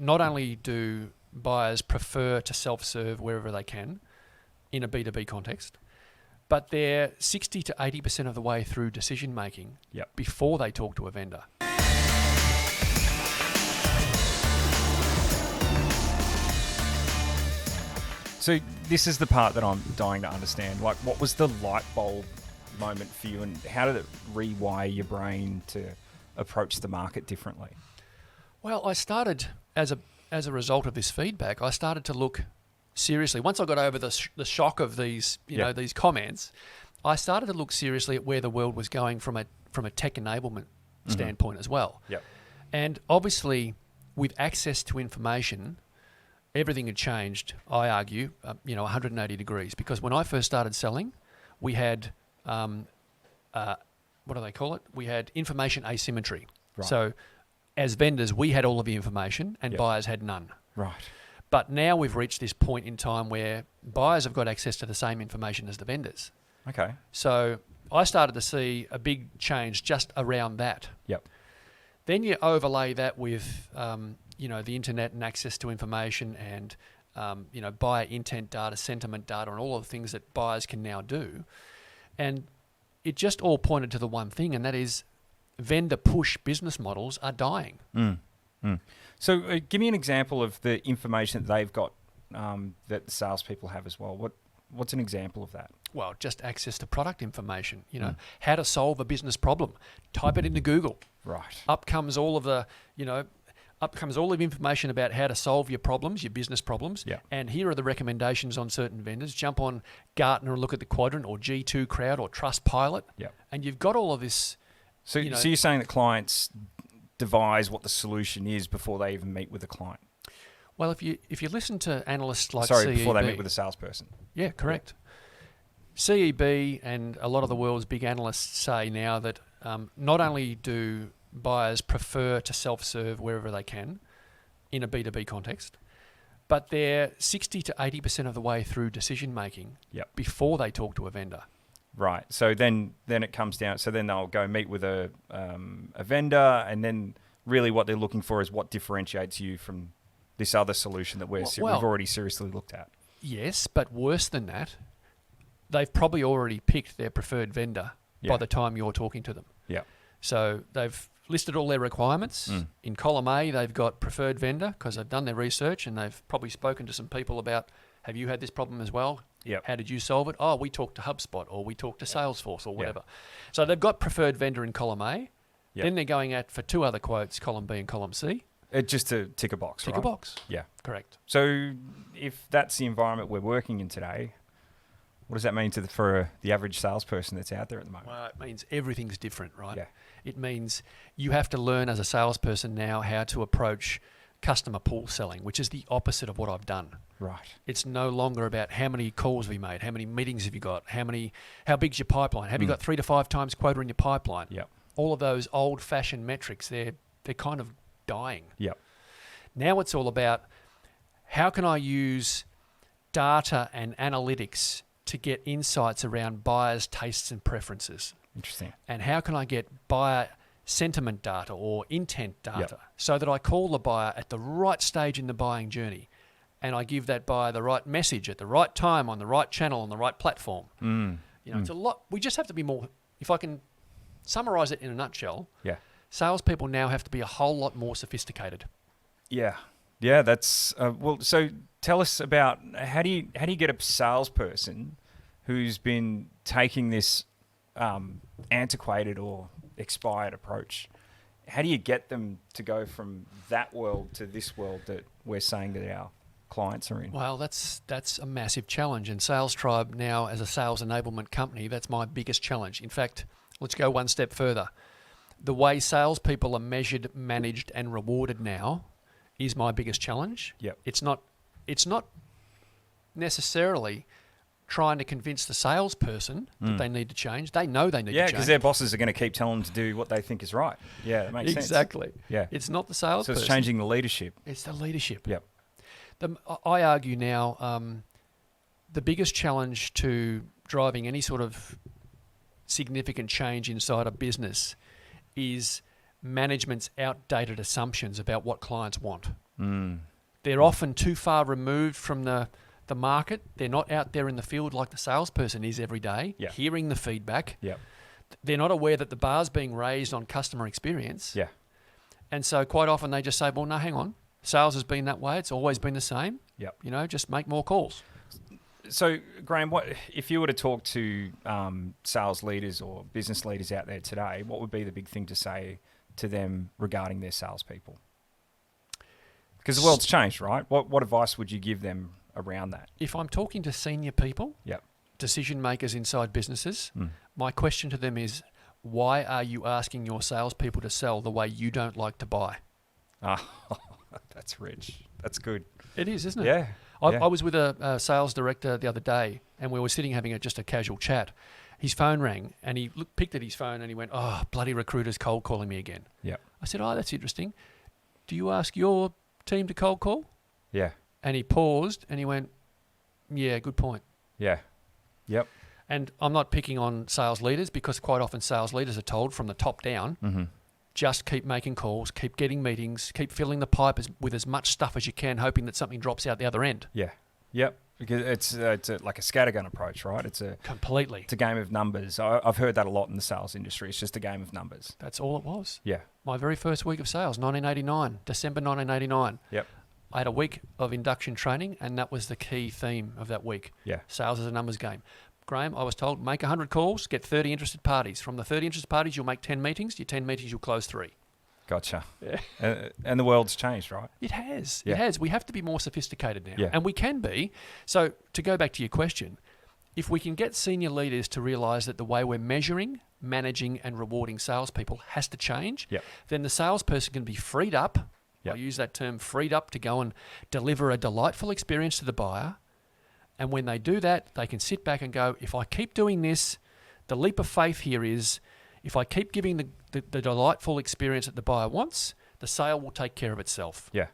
not only do buyers prefer to self-serve wherever they can in a B2B context, but they're 60 to 80% of the way through decision making before they talk to a vendor. So this is the part that I'm dying to understand. Like, what was the light bulb moment for you, and how did it rewire your brain to approach the market differently? Well, I started as a result of this feedback. I started to look seriously. Once I got over the shock of these, these comments, I started to look seriously at where the world was going from a tech enablement standpoint as well. Yep. And obviously, with access to information, everything had changed, I argue, 180 degrees. Because when I first started selling, we had, what do they call it? We had information asymmetry. Right. So as vendors, we had all of the information and buyers had none. Right. But now we've reached this point in time where buyers have got access to the same information as the vendors. Okay. So I started to see a big change just around that. Yep. Then you overlay that with, the internet and access to information and, buyer intent data, sentiment data, and all of the things that buyers can now do. And it just all pointed to the one thing, and that is vendor push business models are dying. So give me an example of the information that they've got that the salespeople have as well. What's an example of that? Well, just access to product information, how to solve a business problem. Type it into Google. Right. Up comes all of the information about how to solve your problems, your business problems. Yeah. And here are the recommendations on certain vendors. Jump on Gartner and look at the Quadrant or G2 Crowd or Trustpilot. Yeah. And you've got all of this. So you're saying that clients devise what the solution is before they even meet with a client? Well, if you listen to analysts like CEB, before they CEB, meet with a salesperson. Yeah, correct. CEB and a lot of the world's big analysts say now that not only do buyers prefer to self-serve wherever they can in a B2B context, but they're 60 to 80% of the way through decision making before they talk to a vendor. Right. So then it comes down. So then they'll go meet with a vendor, and then really what they're looking for is what differentiates you from this other solution that we've already seriously looked at. Yes, but worse than that, they've probably already picked their preferred vendor by the time you're talking to them. Yeah. So they've listed all their requirements. In column A, they've got preferred vendor because they've done their research and they've probably spoken to some people about, have you had this problem as well? Yep. How did you solve it? Oh, we talked to HubSpot or we talked to Salesforce or whatever. So they've got preferred vendor in column A. Yep. Then they're going for two other quotes, column B and column C. Just to tick a box, Tick a box. Yeah. Correct. So if that's the environment we're working in today, what does that mean for the average salesperson that's out there at the moment? Well, it means everything's different, right? Yeah. It means you have to learn as a salesperson now how to approach customer pool selling, which is the opposite of what I've done. Right. It's no longer about how many calls we made, how many meetings have you got, how big's your pipeline, have you got 3 to 5 times quota in your pipeline? Yep. All of those old-fashioned metrics, they're kind of dying. Yep. Now it's all about how can I use data and analytics to get insights around buyers' tastes and preferences. Interesting. And how can I get buyer sentiment data or intent data so that I call the buyer at the right stage in the buying journey and I give that buyer the right message at the right time on the right channel on the right platform. It's a lot. We just have to be more, if I can summarize it in a nutshell, salespeople now have to be a whole lot more sophisticated. Yeah. Yeah, that's so tell us about how do you get a salesperson who's been taking this antiquated or expired approach? How do you get them to go from that world to this world that we're saying that our clients are in? Well, that's a massive challenge, and Sales Tribe now, as a sales enablement company, that's my biggest challenge. In fact, let's go one step further. The way salespeople are measured, managed, and rewarded now is my biggest challenge. Yep. It's not necessarily trying to convince the salesperson that they need to change. They know they need to change. Yeah, because their bosses are going to keep telling them to do what they think is right. Yeah, that makes sense. Exactly. Yeah. It's not the salesperson. So it's changing the leadership. It's the leadership. Yep. I argue now the biggest challenge to driving any sort of significant change inside a business is management's outdated assumptions about what clients want. They're often too far removed from the market. They're not out there in the field like the salesperson is every day, Yeah. hearing the feedback. Yep. They're not aware that the bar's being raised on customer experience. Yeah. And so quite often they just say, well, no, hang on. Sales has been that way. It's always been the same. Yep. You know, just make more calls. So, Graham, what if you were to talk to sales leaders or business leaders out there today? What would be the big thing to say to them regarding their salespeople? Because the world's changed, right? What advice would you give them around that? If I'm talking to senior people, Yep. decision makers inside businesses, my question to them is, why are you asking your salespeople to sell the way you don't like to buy? Oh, that's rich. That's good. It is, isn't it? Yeah. I was with a sales director the other day, and we were sitting having just a casual chat. His phone rang, and he picked at his phone, and he went, "Oh, bloody recruiters cold calling me again." Yeah. I said, "Oh, that's interesting. Do you ask your team to cold call?" Yeah. And he paused, and he went, "Yeah, good point." Yeah. Yep. And I'm not picking on sales leaders, because quite often sales leaders are told from the top down, just keep making calls, keep getting meetings, keep filling the pipe with as much stuff as you can, hoping that something drops out the other end. Yeah. Yep. Because it's like a scattergun approach, right? It's a game of numbers. I've heard that a lot in the sales industry. It's just a game of numbers. That's all it was. Yeah. My very first week of sales, 1989, December 1989. Yep. I had a week of induction training, and that was the key theme of that week. Yeah. Sales is a numbers game. Graham, I was told, make 100 calls, get 30 interested parties. From the 30 interested parties, you'll make 10 meetings. Your 10 meetings, you'll close 3. Gotcha. Yeah. And the world's changed, right? It has. Yeah. It has. We have to be more sophisticated now. Yeah. And we can be. So to go back to your question, if we can get senior leaders to realise that the way we're measuring, managing and rewarding salespeople has to change, Yep. then the salesperson can be freed up. Yep. I use that term, freed up, to go and deliver a delightful experience to the buyer. And when they do that, they can sit back and go, if I keep doing this, the leap of faith here is, if I keep giving the delightful experience that the buyer wants, the sale will take care of itself. Yeah.